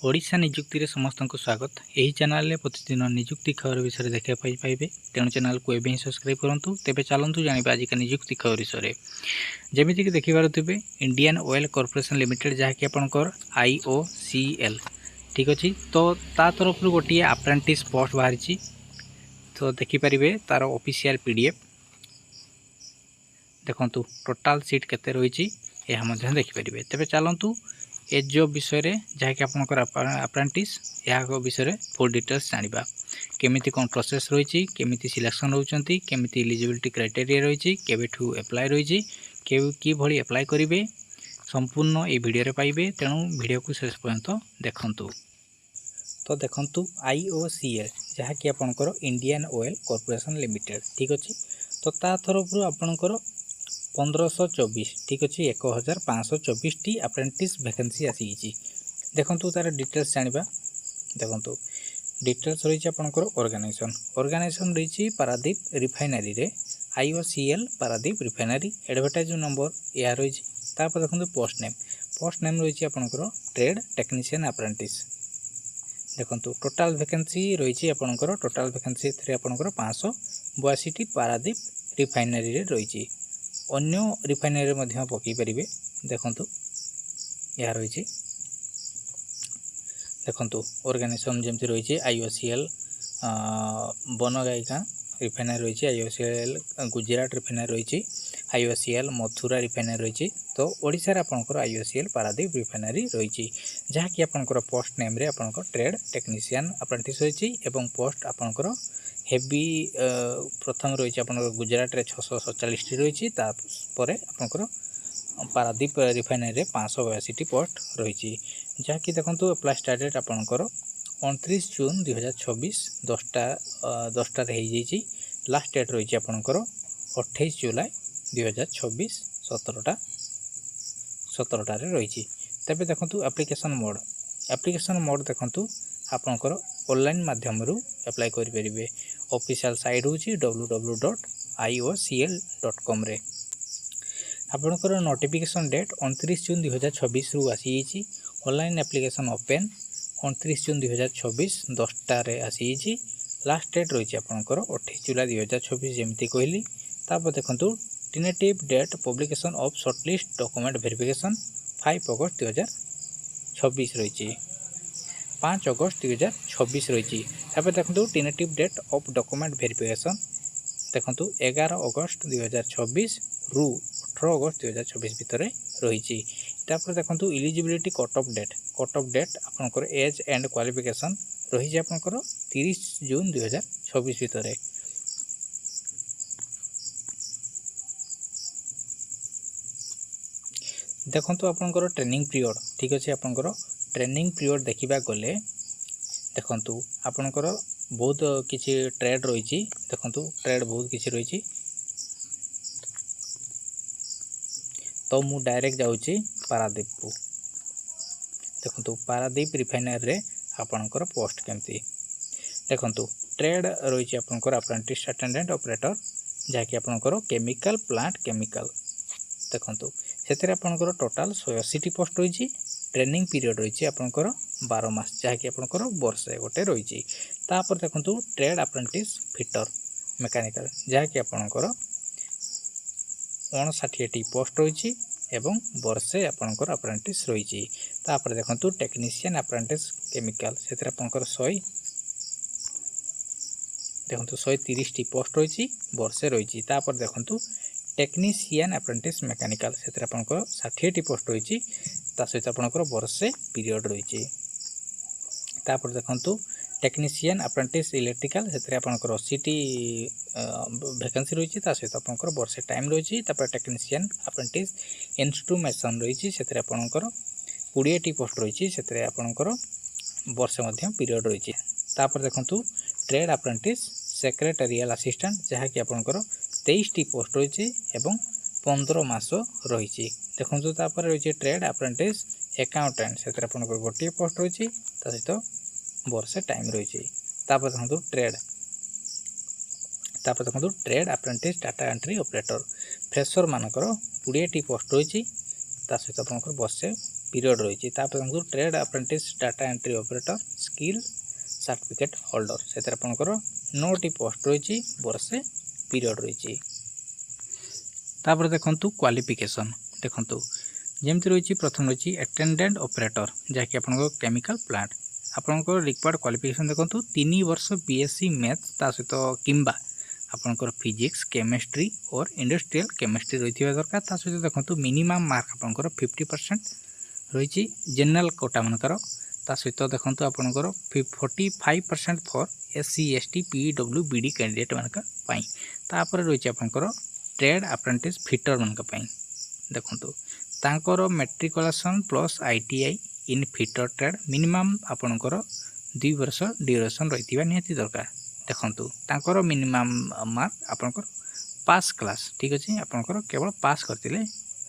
ओडिशा निजुक्ति रे समस्त को स्वागत। यही चैनल रे प्रतिदिन निजुक्ति खबर विषय देखा पाइबे, तेणु चैनल को एवं सब्सक्राइब करूँ। तेज चलतु जाना आज का निजुक्ति खबर विषय जमीक देखिपे इंडियन ऑयल कॉर्पोरेशन लिमिटेड जहाँकि आपंकर IOCL ठीक अच्छे। तो ता तरफ गोटे अप्रेंटिस पोस्ट बाहरी तो देखिपारे तार ऑफिशियल PDF देखु टोटाल सीट केते रही यह देखिपारे। तेज चलतु ए जॉब विषय रे जहाँकि आपंकर अप्रेंटिस या विषय फुल डिटेल्स जाना केमिति कौन प्रोसेस रही केमी सिलेक्शन होती केमी इलिजिबिलिटी क्राइटेरिया रही केवेठू एप्लाय रही कि भली एप्लाय करेंगे संपूर्ण ये वीडियो रे पाइबे। तेणु वीडियो को शेष पर्यंत देखंतु। तो देखंतु IOCL जहाँकि आपंकर इंडियन ऑयल कॉर्पोरेशन लिमिटेड ठीक अच्छे। तो ता तरफ आपंकर 1524 ठीक अच्छे 1524 टी अप्रेंटिस वैकेंसी आसी देखंतु तार डिटेल्स जानिबा। देखंतु डिटेल्स रही आपंकर ऑर्गेनाइजेशन रही पारादीप रिफाइनरी रे IOCL Paradip refinery advertise number या रही। तापर देखंतु पोस्ट नेम रही आपंकर ट्रेड टेक्नीशियन अप्रेंटिस। देखंतु टोटाल वैकेंसी रही आपंकर टोटाल वैकेंसी थ्रे आपंकर 582 टी पारादीप रिफाइनरी रे रही। अन्य रिफाइनरी मध्य पकई पारे। देखंतु यह रही देखंतु ऑर्गेनाइजेशन जमती रही IOCL बनगायिका रिफाइनरी रही IOCL गुजरात रिफाइनरी रही IOCL मथुरा रिफाइनरी रही। तो ओडिशा रे आपनकर IOCL पारादीप रिफाइनरी रही जहाँकि आपनकर पोस्ट नेम रे आपनकर ट्रेड टेक्नीशियन अप्रेंटिस रही एवं पोस्ट आपनकर हेवी प्रथम रही आपनकर गुजरात रे 647 टी रही आपनकर पारादीप रिफाइनरी रे 582 टी पोस्ट रही जहाँकि देखंतु अप्लाई स्टार्ट डेट आपनकर 29 जून 2026 10टा रे हो जाइए। लास्ट डेट रही आपनकर 28 जुलाई 2026 17टा रे रही। तबे देखंतु एप्लिकेशन मोड देखंतु आपनकर ऑनलाइन माध्यम रु अप्लाई करि परिबे। ऑफिशियल साइट होची www.iocl.com रे। आपनकर नोटिफिकेशन डेट 29 जून 2026 रु आसी। ऑनलाइन एप्लिकेशन ओपन 29 जून 2026 10टा रे आसी। लास्ट डेट रही आपनकर 28 जुलाई 2026 जमती कहली। तापर देखंतु tentative date publication of shortlist document verification 5 अगस्त 2026 रही 5 अगस्त 2026 रही। तापर देखंतु tentative date of document verification देखंतु 11 अगस्त 2026 रु 18 अगस्त 2026 भितर रही। तापर देखंतु इलिजिबिलिटी कट ऑफ डेट आपनकर एज एंड क्वालिफिकेशन रही आपनकर 30 जून 2026 भितर। देखंतु आपनकर ट्रेनिंग पीरियड ठीक अच्छे। आपनकर ट्रेनिंग पीरियड देखा गले देखंतु आपनकर बहुत किसी ट्रेड रही। देखंतु ट्रेड बहुत किसी रही। तो मु डायरेक्ट जाऊँगी पारादीप को। देखंतु पारादीप रिफाइनरी रे आपनकर पोस्ट केमती देखंतु ट्रेड रही आपनकर अप्रेंटिस अटेंडेंट ऑपरेटर जहाँकि आपनकर केमिकल प्लांट केमिकल। देखंतु से आपनकर टोटाल 180 पोस्ट रही। ट्रेनिंग पीरियड रही आपनकर 12 मास जहाँकि आपनकर वर्षे गोटे रही। तापर देखंतु ट्रेड अप्रेंटिस फिटर मेकानिकल जहाँकि आपनकर 59 पोस्ट रही एवं वर्षे आपनकर अप्रेंटिस रही। तापर देखंतु टेक्नीशियन अप्रेंटिस केमिकल से आपनकर 130 पोस्ट रही वर्षे रही। तापर देखंतु टेक्नीशियन अप्रेंटिस मेकानिकल से आपनकर 60 पोस्ट रही सहित आपनकर वर्षे पीरियड रही। तापर देखंतु टेक्नीशियन अप्रेंटिस इलेक्ट्रिकल से आपनकर 80 वैकेंसी रही सहित आपनकर वर्षे टाइम रही। तापर टेक्नीशियन अप्रेंटिस इंस्ट्रूमेशन रही से आपनकर 20 पोस्ट रही से आपनकर वर्षे मध्य पीरियड रही। तापर देखंतु ट्रेड अप्रेंटिस सेक्रेटेरियल असिस्टेंट जहाँकि आपनकर 23 पोस्ट रही एवं 15 मास रही। देखंतु तापर रही ट्रेड अप्रेंटिस अकाउंटेंट से आपनकर गोटे पोस्ट रही सहित वर्षे टाइम रही। तापर देखंतु trade apprentice data entry operator fresher मानकर 20 पोस्ट रही सहित आपनकर वर्षे पीरियड रही देखो trade apprentice data entry operator skill certificate holder से आपंकर 9टी पोस्ट रही वर्षे पीरियड रही देखु क्वालिफिकेशन देखु जमती रही प्रथम रही अटेंडेंट ऑपरेटर जहाँकि आप केमिकल प्लांट आपंकर रिक्वायर्ड क्वालिफिकेशन देखो 3 वर्ष बीएससी मैथ ता सहित किंबा आपंकर फिजिक्स केमिस्ट्री और इंडस्ट्रियल केमिस्ट्री रही दरकार ता सहित देखो मिनिमम मार्क आपंकर 50% रही जनरल कोटा मानकर ता सहित देखो आपंकर 45% for SC ST PWBD candidate मानक रही आपंकर ट्रेड अप्रेंटिस फिटर मानक देखो तांकर मेट्रिकुलेशन प्लस ITI इन फिटर ट्रेड मिनिमम आपंकर 2 वर्ष ड्यूरेशन रही निहाती दरकार देखु तांकर मिनिमम मार्क आपंकर पास क्लास ठीक अच्छे आपंकर केवल पास करते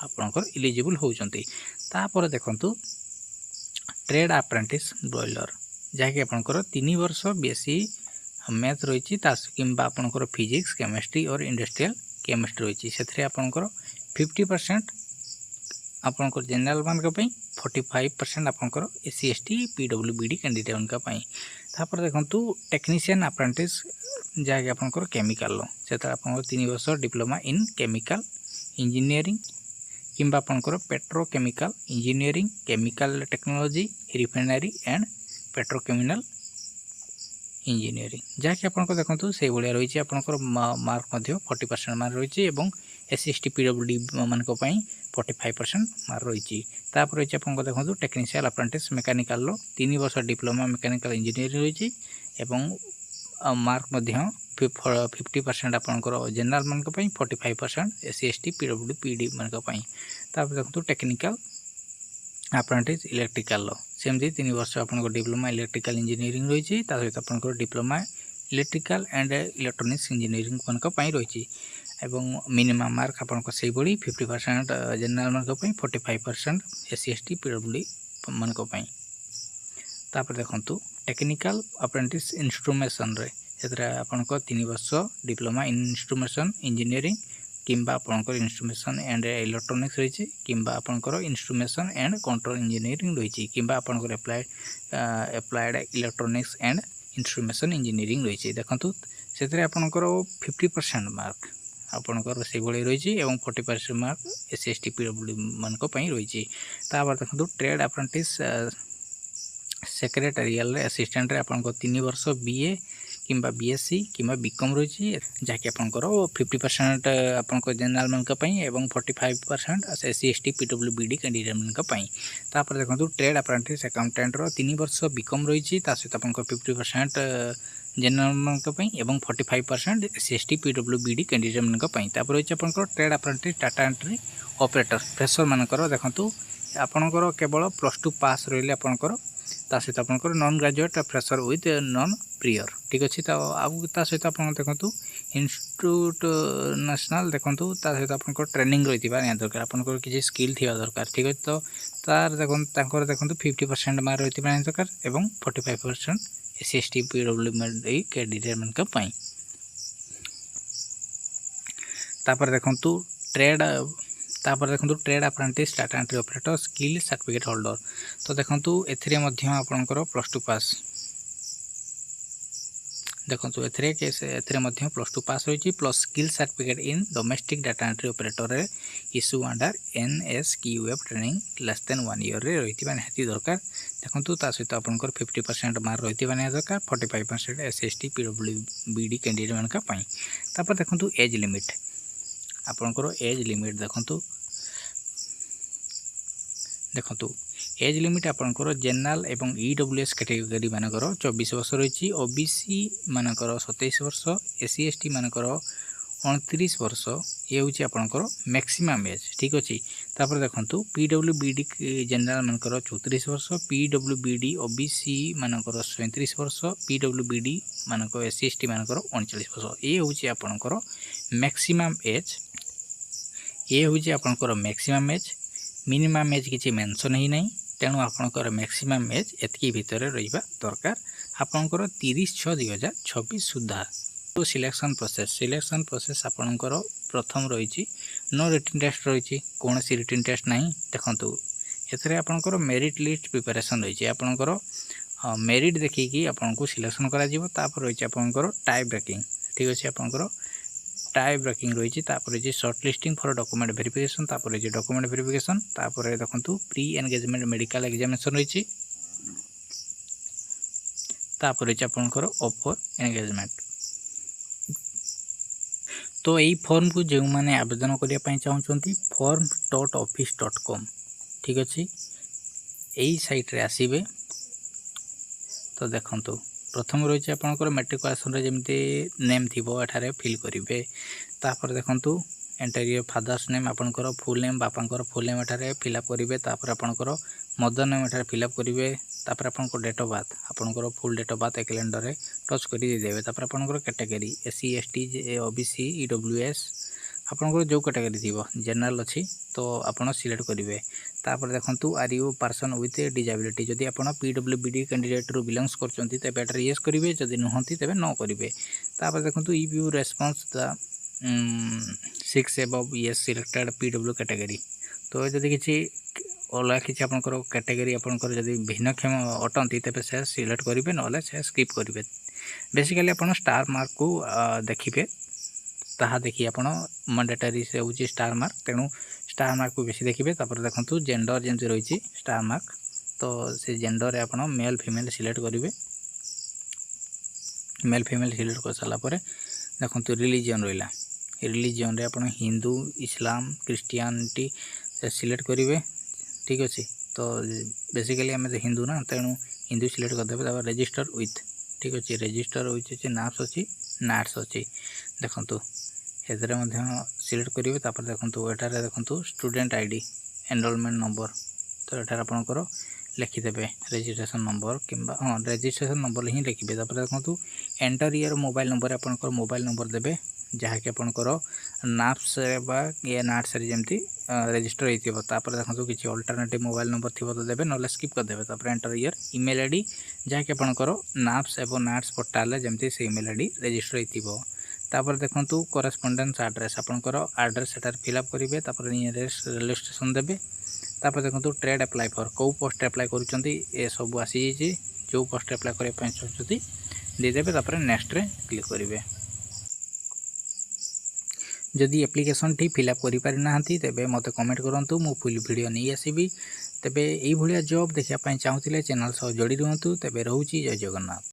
आपंकर इलिजिबल होउचंती तापर देखु ट्रेड अप्रेंटिस ब्रॉयलर जहाँकि आपंकर 3 वर्ष बेसी मैथ रही किंबा आपंकर फिजिक्स केमिस्ट्री और इंडस्ट्रियल केमिस्ट्री रही से आपंकर 50% आपंकर जनरल मानक 45% आपंकर SC ST PWBD कैंडिडेट मानक देखु टेक्नीशियन अप्रेंटिस जहाँकि आपंकर केमिकल से 3 वर्ष डिप्लोमा इन केमिकल इंजीनियरिंग किंबा आपंकर petrochemical engineering chemical technology refinery and petrochemical engineering जहाँकि आपंकर देखो से भाया रही आपंकर मार्क 40% मार्क रही SC ST PWD मानक 45% मार्क रही रही आपको देखो टेक्नीशियन अप्रेंटिस मेकानिकल 3 वर्ष डिप्लोमा मेकानिकल इंजीनियरिंग रही मार्क 50% आपंकर जनरल मानक 45% SC ST PWD मानक देखो टेक्निकल अप्रेंटिस इलेक्ट्रिकल सेमती 3 वर्ष आपंकर डिप्लोमा इलेक्ट्रिकल इंजीनियरिंग रही सहित आपंकर diploma electrical and electronics engineering मानक रही मिनिमम मार्क आपंकर से 50% जनरल मानक 45% SC ST PWD मानक देखो टेक्निकल अप्रेंटिस इंस्ट्रूमेशन आपंकर 3 वर्ष डिप्लोमा इन इंस्ट्रूमेशन इंजीनियरिंग किंबा आपंकर इंस्ट्रूमेशन एंड इलेक्ट्रोनिक्स रही किंबा आपंकर इंस्ट्रूमेशन एंड कंट्रोल इंजीनियरिंग रही किंबा आपंकर applied electronics and instrumentation engineering रही देखो से आपंकर 50% मार्क आपंकर से रही 40% मार्क SC ST PWD मानक रही देखो ट्रेड अप्रेंटिस सेक्रेटेरियल असिस्टेंट आपंकर 3 वर्ष BA किंबा BSc किंबा BCom रही जहाँकि आपंकर 50% आपंकर जनरल मानक 45% SC ST PWBD कैंडिडेट मानक देखो ट्रेड अप्रेंटिस अकाउंटेंट 3 वर्ष BCom रही सहित आपंकर 50% जनरल मानक 45% SC ST PWBD कैंडिडेट मानक रही आपंकर trade apprentice data entry operator fresher मानकर देखो आपंकर केवल +2 पास रही आपंकर सहित आपंकर non graduate fresher with non prior ठीक अच्छे सहित आप देखो इंस्टीट्यूट नेशनल देखो सहित आप ट्रेनिंग रही दरकार आपंकर किसी स्किल थी दरकार ठीक अच्छे तो तार देखो 50% मार्क रही दरकार और 45% SC ST PWD कैंडिडेट मानक देखो trade apprentice data entry operator skill certificate holder तो देखो आपंकर +2 पास देखो +2 पास रही plus skill certificate in domestic data entry operator issue under NSQF training less than 1 year रही निहाती दरकार देखो सहित आपंकर 50% मार्क रही दरकार 45% SC ST PWD कैंडिडेट मानक देखो एज लिमिट आपंकर एज लिमिट देखो एज लिमिट आपंकर जनरल एवं EWS कैटेगरी मानकर 24 वर्ष रही OBC मानकर 27 वर्ष SC ST मानकर 29 वर्ष ये हूँ आपंकर मैक्सिमम एज ठीक अच्छे देखो PWBD जनरल मानकर 34 वर्ष PWBD OBC मानकर 37 वर्ष PWBD मानक SC ST मानकर 39 वर्ष ये हूँ आपंकर मैक्सिमम एज ये हूँ आपंकर मैक्सिमम एज मिनिमम एज किसी मेंशन ही नहीं तेणु आपंकर मैक्सिमम एज एतकी भितर रहिबा दरकार आपंकर 30/6/2026 सुधा तो सिलेक्शन प्रोसेस आपंकर प्रथम रही नो रिटन टेस्ट रही कौन सी रिटन टेस्ट नहीं देखो एथरे आपनकर मेरिट लिस्ट प्रिपरेशन रही आपनकर मेरिट देखिकी आपको सिलेक्शन करा तापर रही आपनकर टाई ब्रेकिंग ठीक अच्छे आपनकर टाई ब्रेकिंग रही रही shortlisting for document verification तापर रही डॉक्यूमेंट वेरिफिकेशन तापर देखंतु प्री एंगेजमेंट मेडिकल एग्जामिनेशन रही तापर रही आपनकर ऑफर एंगेजमेंट। तो यही फॉर्म को जो मैंने आवेदन करने चाहते form.office.com ठीक अच्छे यही साइट रे आसीबे। तो देखंतु प्रथम रही आपनकर मेट्रिकुलेशन रे जेमती नेम थिबो एठारे फिल करिवे तापर देखंतु एंटर योर फादर्स नेम आपनकर फुल नेम बापांकर फुल नेम एठारे फिलअप करिवे तापर आपनकर मदर नेम एठारे फिलअप करिवे तापर आपनकर डेट ऑफ बर्थ आपनकर फुल डेट ऑफ बर्थ ए कैलेंडर रे टच करि देबे तापर आपनकर category SC ST OBC EWS आपनकर जो कैटेगरी थिबो जनरल अछि तो आपण सिलेक्ट करिवे तापर देखंतु are you person with disability जदि आपण पीडब्ल्यूबीडी कैंडिडेट रू बिलोंग्स करचंती तबे एटर यस करिवे जदि नहंती तबे नो करिवे तापर देखंतु if you response the 6 above yes selected PW category तो जदि किछि अलग किछि आपनकर कैटेगरी आपनकर जदि भिन्नक्षम अटंती तबे से सिलेक्ट करिवे नले से स्किप करिवे। बेसिकली आपण स्टार मार्क को देखिबे ताहा देखि आपण मैंडेटरी से होची स्टार मार्क तेणु स्टार मार्क को बेसी देखिबे तापर देखंतु जेंडर जेंति रहिछि स्टार मार्क तो से जेंडर रे आपण मेल फीमेल सिलेक्ट करिवे मेल फीमेल सिलेक्ट कर साला परे देखंतु रिलीजन रहिला रिलीजन रे आपण हिंदू इस्लाम क्रिश्चियनिटी से सिलेक्ट करिवे ठीक अछि। तो बेसिकली हमें हिंदू ना तेणु हिंदू सिलेक्ट कर देबे तापर रजिस्टर विथ ठीक अछि रजिस्टर विथ अछि नाप्स अछि नाट्स अछि देखंतु एथरे मध्य सिलेक्ट करिवे तापर देखंतु एटारे देखंतु स्टूडेंट आईडी एनरोलमेंट नंबर तो एटार आपनकर लिखि देबे रजिस्ट्रेशन नंबर किंबा हां रजिस्ट्रेशन नंबर ही लिखिबे तापर देखंतु एंटर योर मोबाइल नंबर आपनकर मोबाइल नंबर देबे जहाँ कि आपनकर नाप्स बा ये नाट्स रे जेमती रजिस्टर होइतिबो तापर देखंतु किछि अल्टरनेटिव मोबाइल नंबर थिबो तो देबे नले स्किप कर देबे तापर एंटर योर ईमेल आईडी जहाँ कि आपनकर नाप्स एवं नाट्स पोर्टल रे जेमती से ईमेल आईडी रजिस्टर होइतिबो तापर देखंतु करेस्पोंडेंस एड्रेस आपनकर एड्रेस एटार फिलअप करिवे तापर नियरेस्ट रेलवे स्टेशन देबे तापर देखंतु ट्रेड अप्लाई फॉर को पोस्ट अप्लाई करूचंती ए सब आसी जे जो पोस्ट अप्लाई करे पय चाहछंती दे देबे तापर नेक्स्ट रे क्लिक करिवे। जदि एप्लिकेशन टी फिलअप करि पारि नाहंती तबे मते कमेंट करंतु मु फुल वीडियो नै आसीबी तबे एई भलिया जॉब देखिया पय चाहूतिले चैनल सह जोड़ी रहंतु तबे रहउची जय जगन्नाथ।